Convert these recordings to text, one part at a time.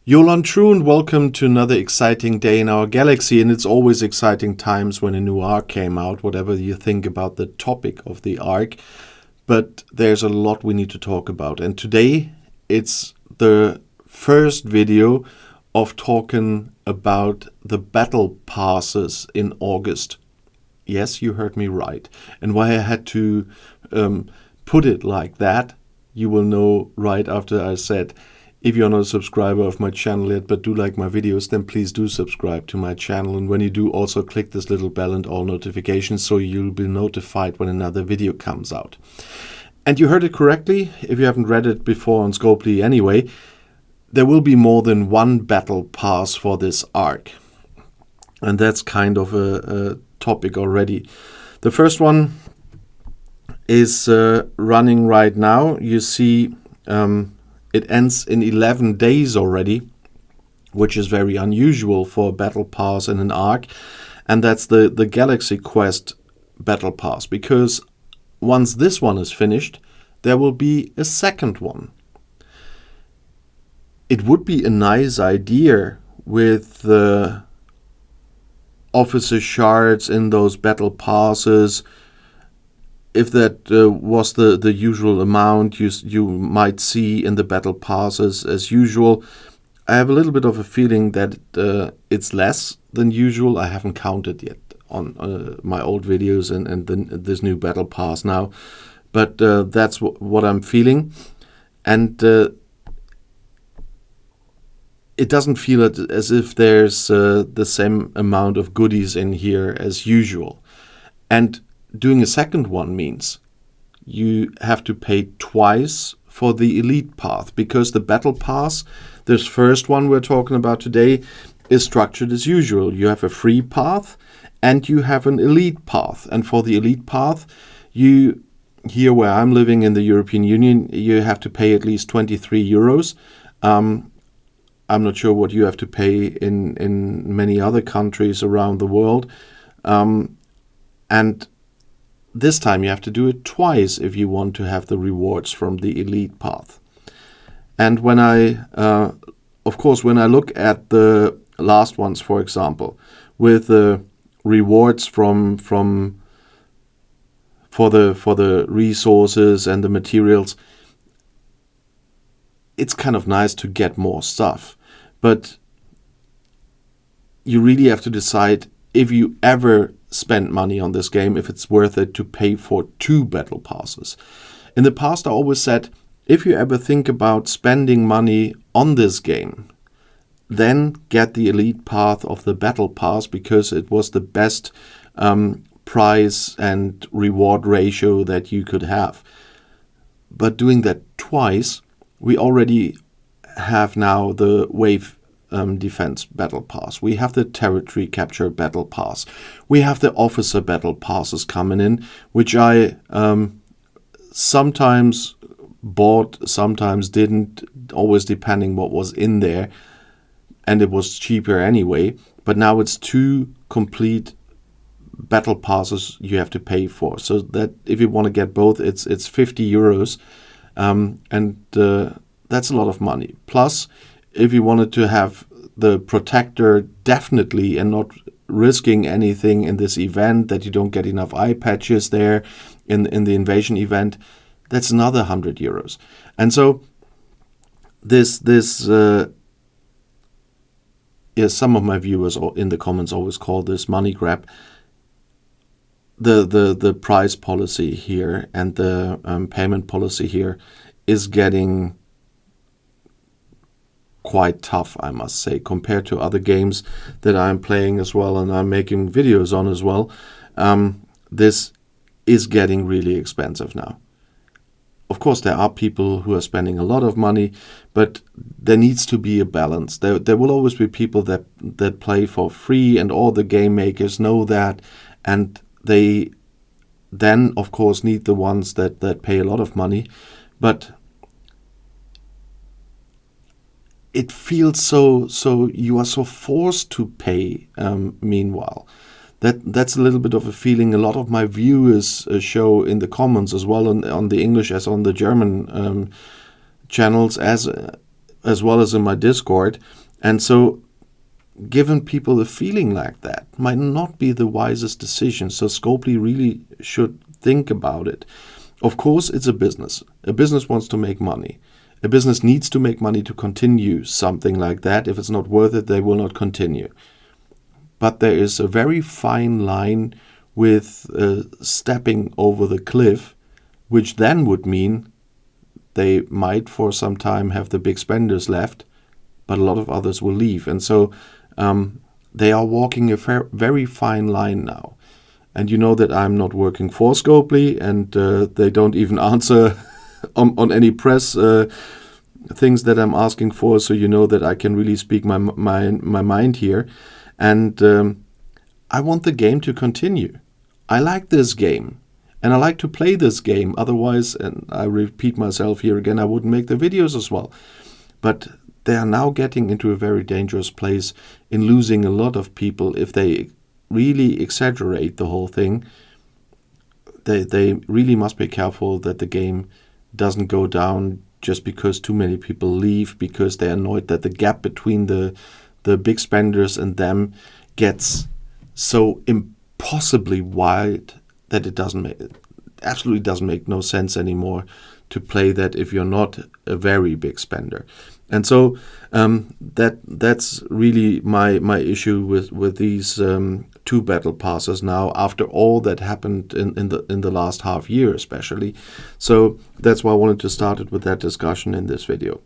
Jolan True and welcome to another exciting day in our galaxy, and it's always exciting times when a new arc came out, whatever you think about the topic of the arc, but there's a lot we need to talk about. And today it's the first video of talking about the battle passes in August. Yes, you heard me right. And why I had to put it like that, you will know right after I said, if you're not a subscriber of my channel yet, but do like my videos, then please do subscribe to my channel. And when you do, also click this little bell and all notifications so you'll be notified when another video comes out. And you heard it correctly, if you haven't read it before on Scopely anyway, there will be more than one battle pass for this arc. And that's kind of a topic already. The first one is running right now. You see it ends in 11 days already, which is very unusual for a battle pass in an arc. And that's the Galaxy Quest battle pass, because once this one is finished, there will be a second one. It would be a nice idea with the officer shards in those battle passes. If that was the usual amount you might see in the battle passes as usual, I have a little bit of a feeling that it's less than usual. I haven't counted yet on my old videos and this new battle pass now, but that's what I'm feeling. And it doesn't feel as if there's the same amount of goodies in here as usual. And doing a second one means you have to pay twice for the elite path, because the battle pass, this first one we're talking about today, is structured as usual. You have a free path and you have an elite path. And for the elite path, you, here where I'm living in the European Union, you have to pay at least 23 euros. I'm not sure what you have to pay in many other countries around the world. And this time you have to do it twice if you want to have the rewards from the elite path. And when of course, when I look at the last ones, for example, with the rewards for the resources and the materials, it's kind of nice to get more stuff. But you really have to decide if you ever spend money on this game, if it's worth it to pay for two battle passes. In the past, I always said, if you ever think about spending money on this game, then get the elite path of the battle pass, because it was the best price and reward ratio that you could have. But doing that twice, we already have now the wave defense battle pass. We have the territory capture battle pass. We have the officer battle passes coming in, which I sometimes bought, sometimes didn't, always depending what was in there, and it was cheaper anyway. But now it's two complete battle passes you have to pay for. So that if you want to get both, it's 50 euros, and that's a lot of money. Plus, if you wanted to have the protector definitely and not risking anything in this event, that you don't get enough eye patches there in the invasion event, that's another 100 euros. And so this some of my viewers in the comments always call this money grab. The price policy here and the payment policy here is getting quite tough, I must say, compared to other games that I'm playing as well and I'm making videos on as well. This is getting really expensive now. Of course, there are people who are spending a lot of money, but there needs to be a balance. There will always be people that play for free, and all the game makers know that, and they then, of course, need the ones that pay a lot of money. But it feels so you are so forced to pay meanwhile. That's a little bit of a feeling a lot of my viewers show in the comments as well on the English as on the German channels, as as well as in my Discord. And so giving people a feeling like that might not be the wisest decision. So Scopely really should think about it. Of course, it's a business. A business wants to make money. A business needs to make money to continue something like that. If it's not worth it, they will not continue. But there is a very fine line with stepping over the cliff, which then would mean they might for some time have the big spenders left, but a lot of others will leave. And so they are walking a very fine line now. And you know that I'm not working for Scopely, and they don't even answer on any press things that I'm asking for. So you know that I can really speak my mind here. And I want the game to continue. I like this game. And I like to play this game. Otherwise, and I repeat myself here again, I wouldn't make the videos as well. But they are now getting into a very dangerous place in losing a lot of people if they really exaggerate the whole thing. They really must be careful that the game doesn't go down just because too many people leave, because they're annoyed that the gap between the big spenders and them gets so impossibly wide that it absolutely doesn't make no sense anymore to play that if you're not a very big spender. And so that's really my issue with these two battle passes now, after all that happened in the last half year especially. So that's why I wanted to start it with that discussion in this video.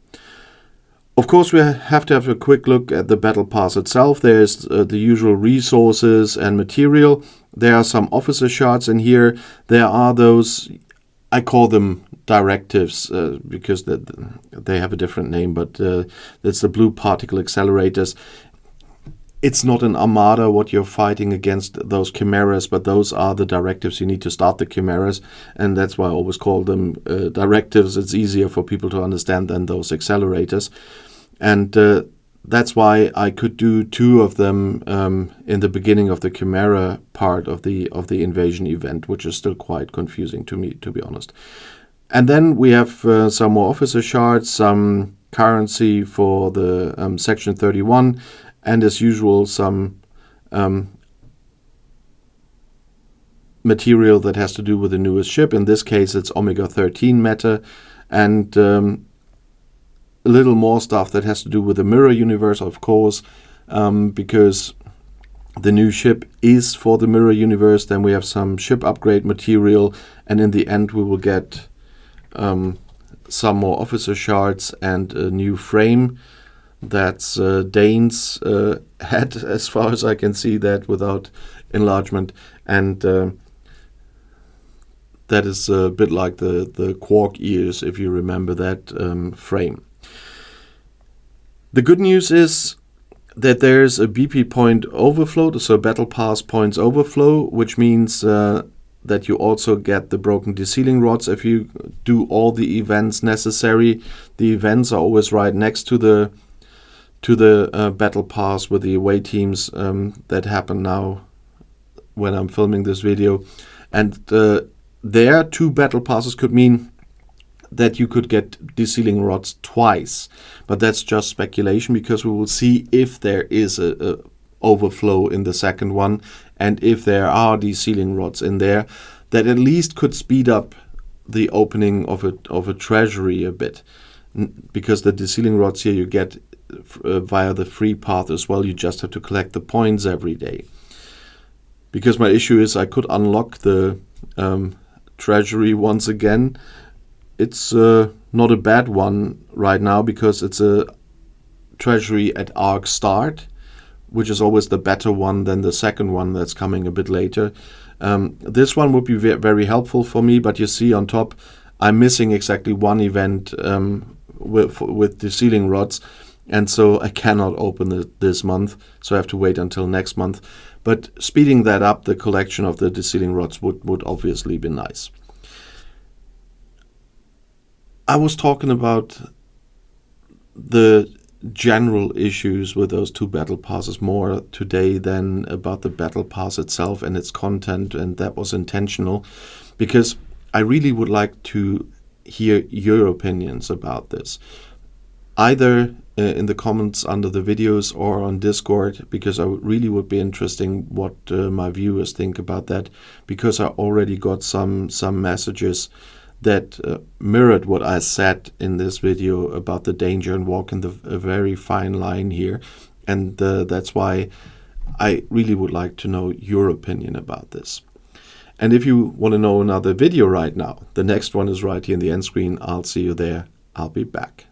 Of course, we have to have a quick look at the battle pass itself. There's the usual resources and material. There are some officer shards in here. There are those, I call them directives because they have a different name, but that's the blue particle accelerators. It's not an armada what you're fighting against, those chimeras, but those are the directives. You need to start the chimeras, and that's why I always call them directives. It's easier for people to understand than those accelerators. And that's why I could do two of them in the beginning of the chimera part of the invasion event, which is still quite confusing to me, to be honest. And then we have some more officer shards, some currency for the Section 31, and as usual, some material that has to do with the newest ship. In this case, it's Omega-13 matter, and a little more stuff that has to do with the mirror universe, of course, because the new ship is for the mirror universe. Then we have some ship upgrade material, and in the end we will get some more officer shards and a new frame. That's Dane's head, as far as I can see that without enlargement, and that is a bit like the quark ears, if you remember that frame. The good news is that there's a BP point overflow, so battle pass points overflow, which means that you also get the broken desealing rods if you do all the events necessary. The events are always right next to the battle pass with the away teams that happen now when I'm filming this video. And there, two battle passes could mean that you could get desealing rods twice. But that's just speculation, because we will see if there is a overflow in the second one, and if there are desealing rods in there, that at least could speed up the opening of a treasury a bit. Because the desealing rods here you get via the free path as well. You just have to collect the points every day. Because my issue is I could unlock the treasury once again. It's not a bad one right now, because it's a treasury at arc start, which is always the better one than the second one that's coming a bit later. This one would be very helpful for me, but you see on top I'm missing exactly one event with the desealing rods, and so I cannot open it this month, so I have to wait until next month. But speeding that up, the collection of the desealing rods would obviously be nice. I was talking about the general issues with those two battle passes more today than about the battle pass itself and its content, and that was intentional, because I really would like to hear your opinions about this. either in the comments under the videos or on Discord, because I really would be interesting what my viewers think about that, because I already got some messages that mirrored what I said in this video about the danger and walking a very fine line here. And that's why I really would like to know your opinion about this. And if you want to know another video right now, the next one is right here in the end screen. I'll see you there. I'll be back.